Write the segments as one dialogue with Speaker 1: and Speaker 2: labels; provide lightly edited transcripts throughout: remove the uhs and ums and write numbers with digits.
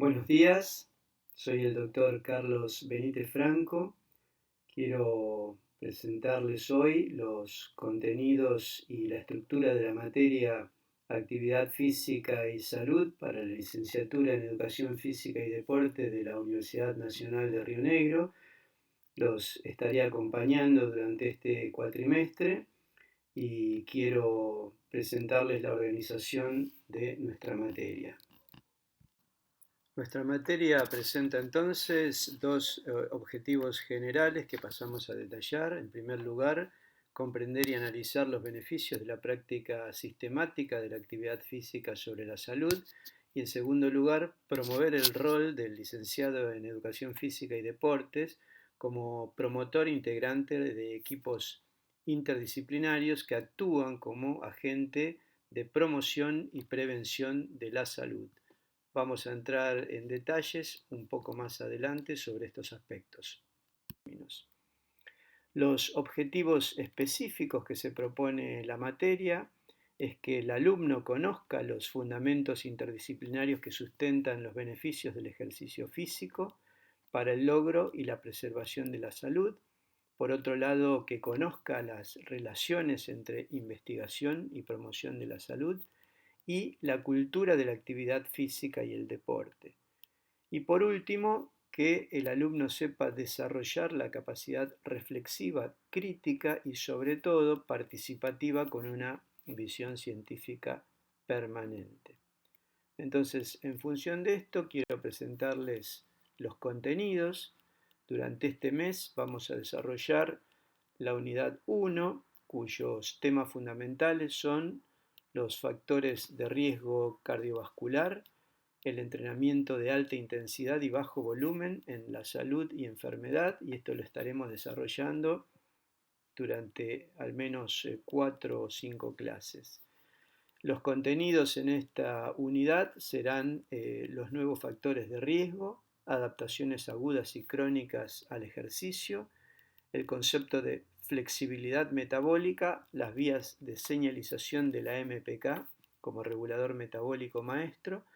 Speaker 1: Buenos días, soy el doctor Carlos Benítez Franco. Quiero presentarles hoy los contenidos y la estructura de la materia Actividad Física y Salud para la licenciatura en Educación Física y Deporte de la Universidad Nacional de Río Negro. Los estaré acompañando durante este cuatrimestre y quiero presentarles la organización de nuestra materia. Nuestra materia presenta entonces dos objetivos generales que pasamos a detallar. En primer lugar, comprender y analizar los beneficios de la práctica sistemática de la actividad física sobre la salud. Y en segundo lugar, promover el rol del licenciado en Educación Física y Deportes como promotor integrante de equipos interdisciplinarios que actúan como agente de promoción y prevención de la salud. Vamos a entrar en detalles un poco más adelante sobre estos aspectos. Los objetivos específicos que se propone la materia es que el alumno conozca los fundamentos interdisciplinarios que sustentan los beneficios del ejercicio físico para el logro y la preservación de la salud. Por otro lado, que conozca las relaciones entre investigación y promoción de la salud y la cultura de la actividad física y el deporte. Y por último, que el alumno sepa desarrollar la capacidad reflexiva, crítica y sobre todo participativa con una visión científica permanente. Entonces, en función de esto, quiero presentarles los contenidos. Durante este mes vamos a desarrollar la unidad 1, cuyos temas fundamentales son los factores de riesgo cardiovascular, el entrenamiento de alta intensidad y bajo volumen en la salud y enfermedad, y esto lo estaremos desarrollando durante al menos 4 o 5 clases. Los contenidos en esta unidad serán los nuevos factores de riesgo, adaptaciones agudas y crónicas al ejercicio, el concepto de flexibilidad metabólica, las vías de señalización de la MPK como regulador metabólico maestro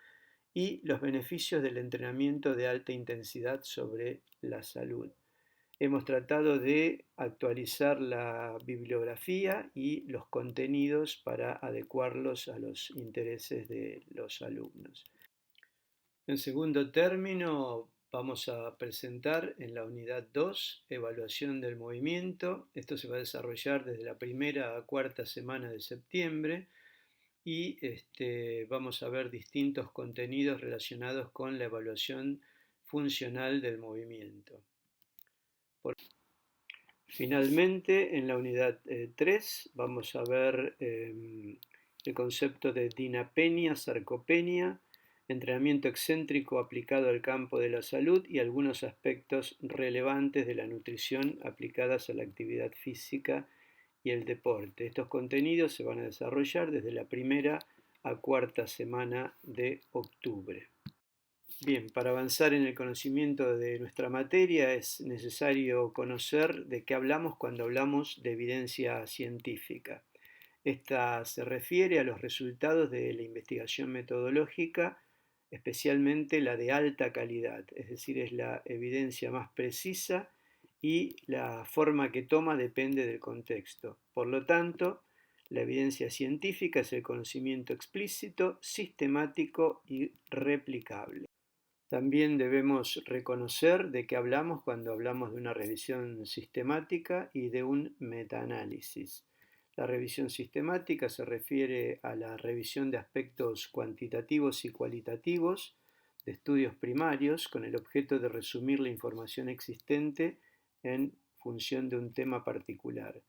Speaker 1: y los beneficios del entrenamiento de alta intensidad sobre la salud. Hemos tratado de actualizar la bibliografía y los contenidos para adecuarlos a los intereses de los alumnos. En segundo término, vamos a presentar en la unidad 2, evaluación del movimiento. Esto se va a desarrollar desde la primera a cuarta semana de septiembre y vamos a ver distintos contenidos relacionados con la evaluación funcional del movimiento. Finalmente, en la unidad 3 vamos a ver el concepto de dinapenia, sarcopenia, entrenamiento excéntrico aplicado al campo de la salud y algunos aspectos relevantes de la nutrición aplicadas a la actividad física y el deporte. Estos contenidos se van a desarrollar desde la primera a cuarta semana de octubre. Bien, para avanzar en el conocimiento de nuestra materia es necesario conocer de qué hablamos cuando hablamos de evidencia científica. Esta se refiere a los resultados de la investigación metodológica, especialmente la de alta calidad, es decir, es la evidencia más precisa y la forma que toma depende del contexto. Por lo tanto, la evidencia científica es el conocimiento explícito, sistemático y replicable. También debemos reconocer de qué hablamos cuando hablamos de una revisión sistemática y de un metaanálisis. La revisión sistemática se refiere a la revisión de aspectos cuantitativos y cualitativos de estudios primarios con el objeto de resumir la información existente en función de un tema particular.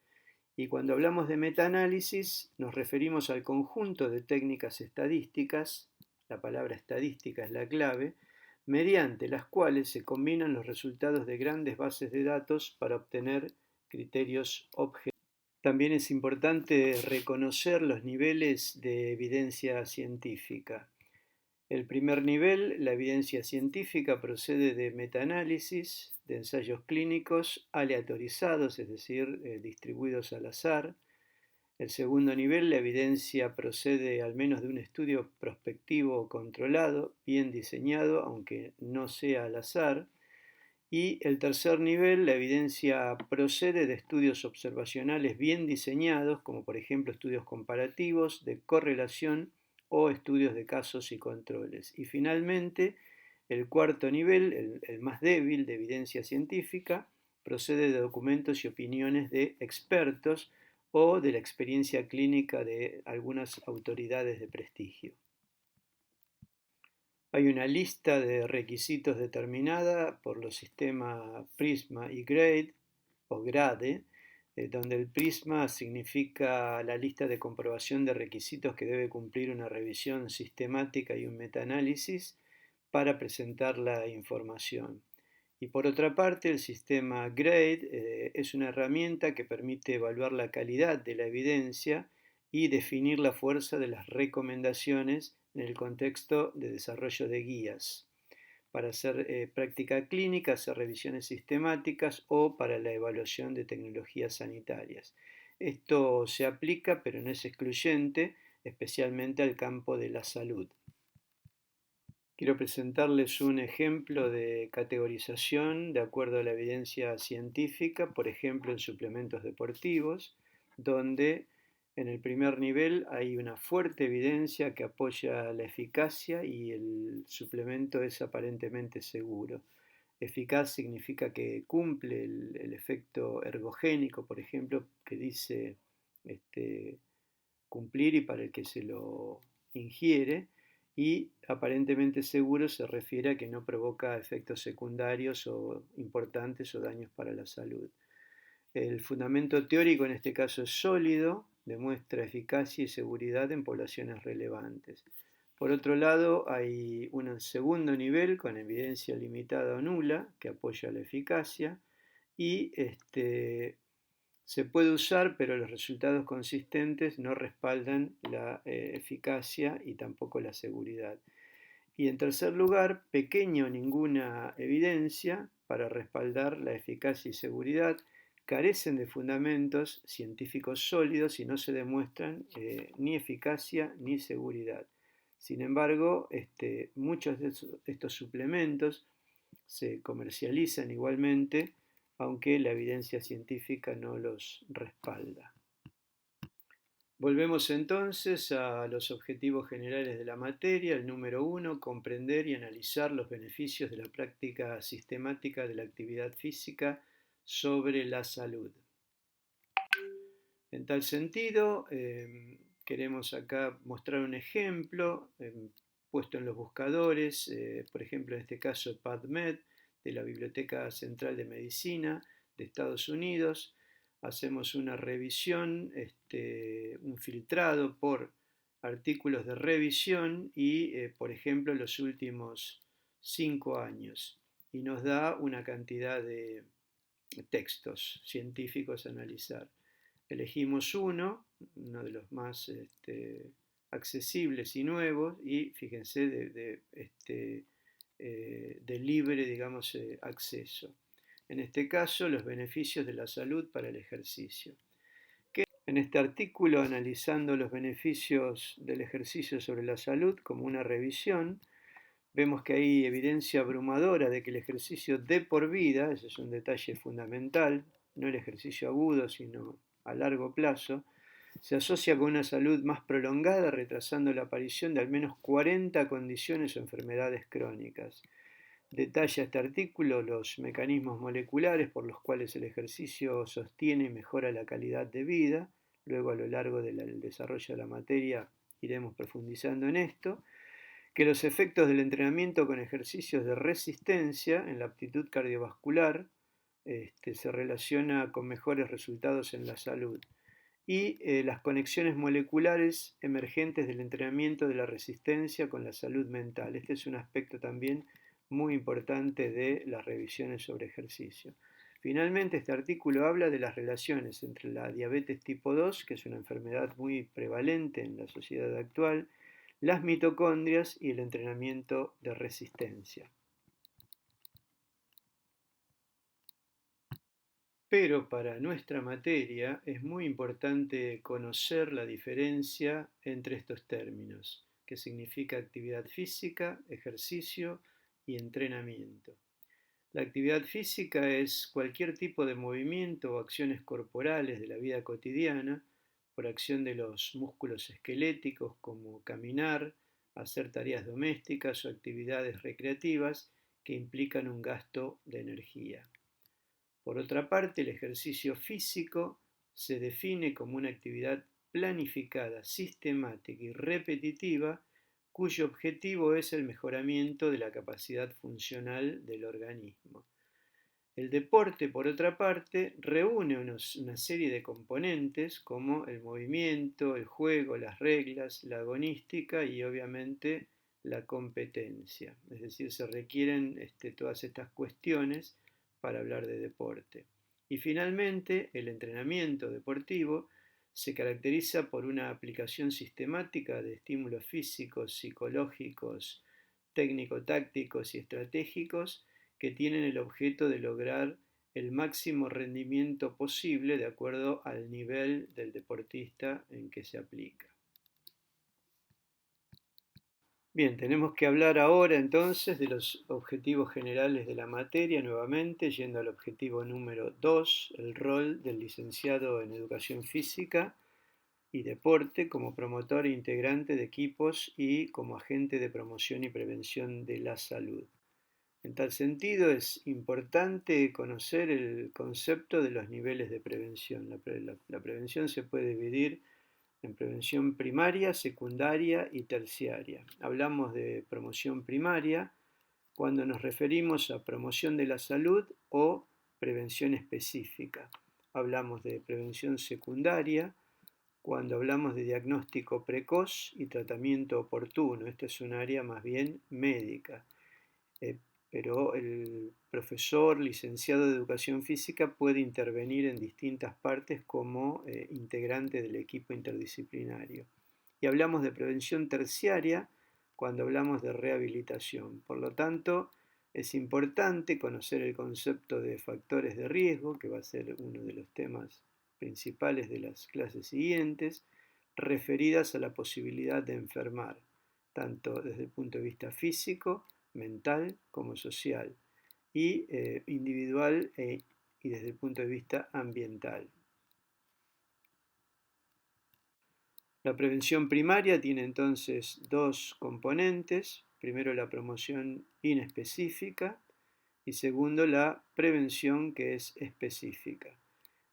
Speaker 1: Y cuando hablamos de metaanálisis nos referimos al conjunto de técnicas estadísticas, la palabra estadística es la clave, mediante las cuales se combinan los resultados de grandes bases de datos para obtener criterios objetivos. También es importante reconocer los niveles de evidencia científica. El primer nivel, la evidencia científica, procede de metaanálisis, de ensayos clínicos aleatorizados, es decir, distribuidos al azar. El segundo nivel, la evidencia procede al menos de un estudio prospectivo controlado, bien diseñado, aunque no sea al azar. Y el tercer nivel, la evidencia procede de estudios observacionales bien diseñados, como por ejemplo estudios comparativos, de correlación o estudios de casos y controles. Y finalmente, el cuarto nivel, el más débil de evidencia científica, procede de documentos y opiniones de expertos o de la experiencia clínica de algunas autoridades de prestigio. Hay una lista de requisitos determinada por los sistemas PRISMA y GRADE, o GRADE, donde el PRISMA significa la lista de comprobación de requisitos que debe cumplir una revisión sistemática y un metaanálisis para presentar la información. Y por otra parte, el sistema GRADE es una herramienta que permite evaluar la calidad de la evidencia y definir la fuerza de las recomendaciones en el contexto de desarrollo de guías para hacer práctica clínica, hacer revisiones sistemáticas o para la evaluación de tecnologías sanitarias. Esto se aplica, pero no es excluyente, especialmente al campo de la salud. Quiero presentarles un ejemplo de categorización de acuerdo a la evidencia científica, por ejemplo en suplementos deportivos, donde en el primer nivel hay una fuerte evidencia que apoya la eficacia y el suplemento es aparentemente seguro. Eficaz significa que cumple el efecto ergogénico, por ejemplo, que dice cumplir y para el que se lo ingiere, y aparentemente seguro se refiere a que no provoca efectos secundarios o importantes o daños para la salud. El fundamento teórico en este caso es sólido, demuestra eficacia y seguridad en poblaciones relevantes. Por otro lado, hay un segundo nivel con evidencia limitada o nula que apoya la eficacia y se puede usar, pero los resultados consistentes no respaldan la eficacia y tampoco la seguridad. Y en tercer lugar, pequeña o ninguna evidencia para respaldar la eficacia y seguridad, carecen de fundamentos científicos sólidos y no se demuestran ni eficacia ni seguridad. Sin embargo, muchos de estos suplementos se comercializan igualmente, aunque la evidencia científica no los respalda. Volvemos entonces a los objetivos generales de la materia. El número 1, comprender y analizar los beneficios de la práctica sistemática de la actividad física sobre la salud. En tal sentido, queremos acá mostrar un ejemplo puesto en los buscadores, por ejemplo en este caso PubMed, de la Biblioteca Central de Medicina de Estados Unidos. Hacemos una revisión, un filtrado por artículos de revisión y, por ejemplo, los últimos 5 años. Y nos da una cantidad de textos científicos a analizar. Elegimos uno de los más accesibles y nuevos, y fíjense de libre, digamos, acceso. En este caso, los beneficios de la salud para el ejercicio. En este artículo, analizando los beneficios del ejercicio sobre la salud como una revisión, vemos que hay evidencia abrumadora de que el ejercicio de por vida, ese es un detalle fundamental, no el ejercicio agudo, sino a largo plazo, se asocia con una salud más prolongada, retrasando la aparición de al menos 40 condiciones o enfermedades crónicas. Detalla este artículo los mecanismos moleculares por los cuales el ejercicio sostiene y mejora la calidad de vida. Luego, a lo largo del desarrollo de la materia, iremos profundizando en esto. Que los efectos del entrenamiento con ejercicios de resistencia en la aptitud cardiovascular se relaciona con mejores resultados en la salud. Y las conexiones moleculares emergentes del entrenamiento de la resistencia con la salud mental. Este es un aspecto también muy importante de las revisiones sobre ejercicio. Finalmente, este artículo habla de las relaciones entre la diabetes tipo 2, que es una enfermedad muy prevalente en la sociedad actual, las mitocondrias y el entrenamiento de resistencia. Pero para nuestra materia es muy importante conocer la diferencia entre estos términos, que significa actividad física, ejercicio y entrenamiento. La actividad física es cualquier tipo de movimiento o acciones corporales de la vida cotidiana por acción de los músculos esqueléticos como caminar, hacer tareas domésticas o actividades recreativas que implican un gasto de energía. Por otra parte, el ejercicio físico se define como una actividad planificada, sistemática y repetitiva cuyo objetivo es el mejoramiento de la capacidad funcional del organismo. El deporte, por otra parte, reúne una serie de componentes como el movimiento, el juego, las reglas, la agonística y obviamente la competencia. Es decir, se requieren todas estas cuestiones para hablar de deporte. Y finalmente, el entrenamiento deportivo se caracteriza por una aplicación sistemática de estímulos físicos, psicológicos, técnico-tácticos y estratégicos que tienen el objeto de lograr el máximo rendimiento posible de acuerdo al nivel del deportista en que se aplica. Bien, tenemos que hablar ahora entonces de los objetivos generales de la materia, nuevamente yendo al objetivo número 2, el rol del licenciado en Educación Física y Deporte como promotor e integrante de equipos y como agente de promoción y prevención de la salud. En tal sentido, es importante conocer el concepto de los niveles de prevención. La prevención se puede dividir en prevención primaria, secundaria y terciaria. Hablamos de promoción primaria cuando nos referimos a promoción de la salud o prevención específica. Hablamos de prevención secundaria cuando hablamos de diagnóstico precoz y tratamiento oportuno. Esta es un área más bien médica. Eh, pero el profesor licenciado de Educación Física puede intervenir en distintas partes como integrante del equipo interdisciplinario. Y hablamos de prevención terciaria cuando hablamos de rehabilitación. Por lo tanto, es importante conocer el concepto de factores de riesgo, que va a ser uno de los temas principales de las clases siguientes, referidas a la posibilidad de enfermar, tanto desde el punto de vista físico, mental como social, y individual y desde el punto de vista ambiental. La prevención primaria tiene entonces dos componentes. Primero, la promoción inespecífica y segundo, la prevención que es específica.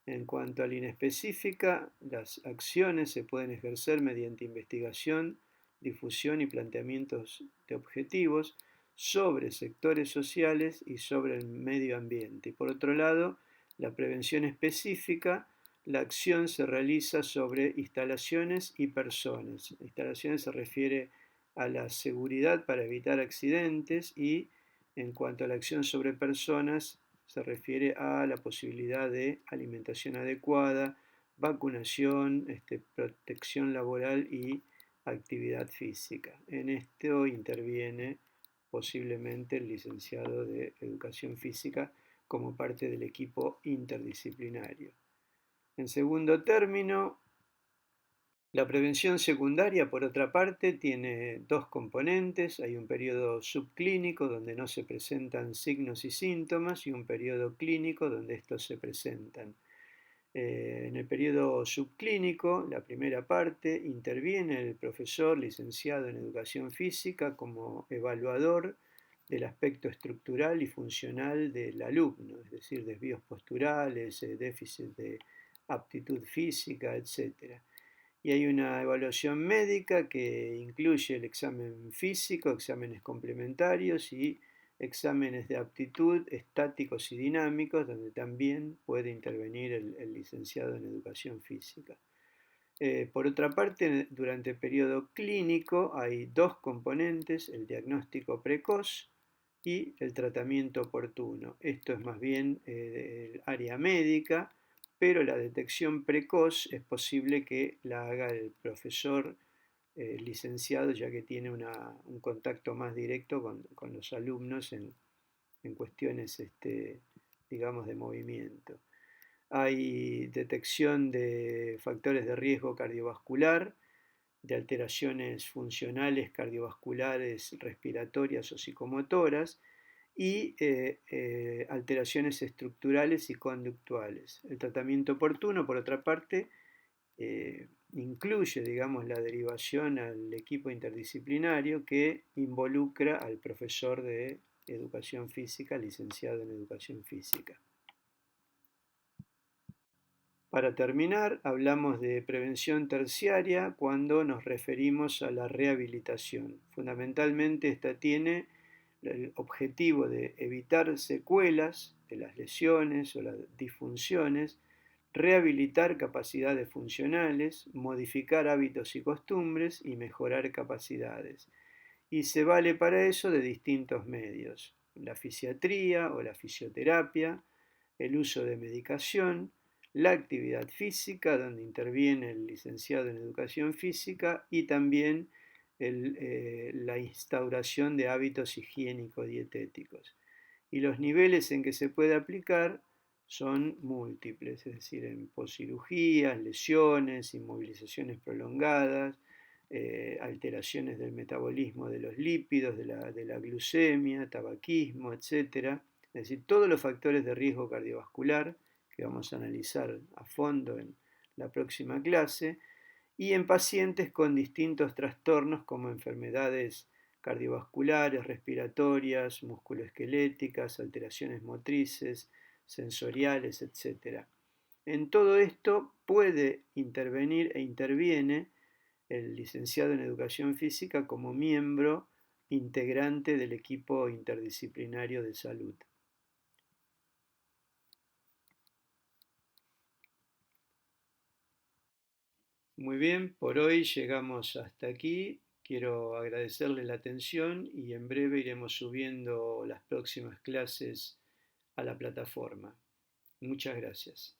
Speaker 1: En cuanto a la inespecífica, las acciones se pueden ejercer mediante investigación, difusión y planteamientos de objetivos sobre sectores sociales y sobre el medio ambiente. Y por otro lado, la prevención específica, la acción se realiza sobre instalaciones y personas. Instalaciones se refiere a la seguridad para evitar accidentes y en cuanto a la acción sobre personas, se refiere a la posibilidad de alimentación adecuada, vacunación, protección laboral y actividad física. En esto interviene posiblemente el licenciado de Educación Física como parte del equipo interdisciplinario. En segundo término, la prevención secundaria, por otra parte, tiene dos componentes. Hay un periodo subclínico donde no se presentan signos y síntomas y un periodo clínico donde estos se presentan. En el periodo subclínico, la primera parte, interviene el profesor licenciado en Educación Física como evaluador del aspecto estructural y funcional del alumno, es decir, desvíos posturales, déficit de aptitud física, etc. Y hay una evaluación médica que incluye el examen físico, exámenes complementarios y exámenes de aptitud estáticos y dinámicos, donde también puede intervenir el licenciado en Educación Física. Por otra parte, durante el periodo clínico hay dos componentes, el diagnóstico precoz y el tratamiento oportuno. Esto es más bien el área médica, pero la detección precoz es posible que la haga el profesor licenciado, ya que tiene un contacto más directo con los alumnos en cuestiones, digamos, de movimiento. hay detección de factores de riesgo cardiovascular, de alteraciones funcionales cardiovasculares, respiratorias o psicomotoras, y alteraciones estructurales y conductuales. El tratamiento oportuno, por otra parte, incluye, digamos, la derivación al equipo interdisciplinario que involucra al profesor de educación física, licenciado en educación física. Para terminar, hablamos de prevención terciaria cuando nos referimos a la rehabilitación. Fundamentalmente esta tiene el objetivo de evitar secuelas de las lesiones o las disfunciones, rehabilitar capacidades funcionales, modificar hábitos y costumbres y mejorar capacidades. Y se vale para eso de distintos medios: la fisiatría o la fisioterapia, el uso de medicación, la actividad física, donde interviene el licenciado en educación física, y también la instauración de hábitos higiénico-dietéticos. Y los niveles en que se puede aplicar son múltiples, es decir, en poscirugías, lesiones, inmovilizaciones prolongadas, alteraciones del metabolismo de los lípidos, de la glucemia, tabaquismo, etc. Es decir, todos los factores de riesgo cardiovascular que vamos a analizar a fondo en la próxima clase, y en pacientes con distintos trastornos como enfermedades cardiovasculares, respiratorias, musculoesqueléticas, alteraciones motrices, sensoriales, etc. En todo esto puede intervenir e interviene el licenciado en educación física como miembro integrante del equipo interdisciplinario de salud. Muy bien, por hoy llegamos hasta aquí. Quiero agradecerle la atención y en breve iremos subiendo las próximas clases a la plataforma. Muchas gracias.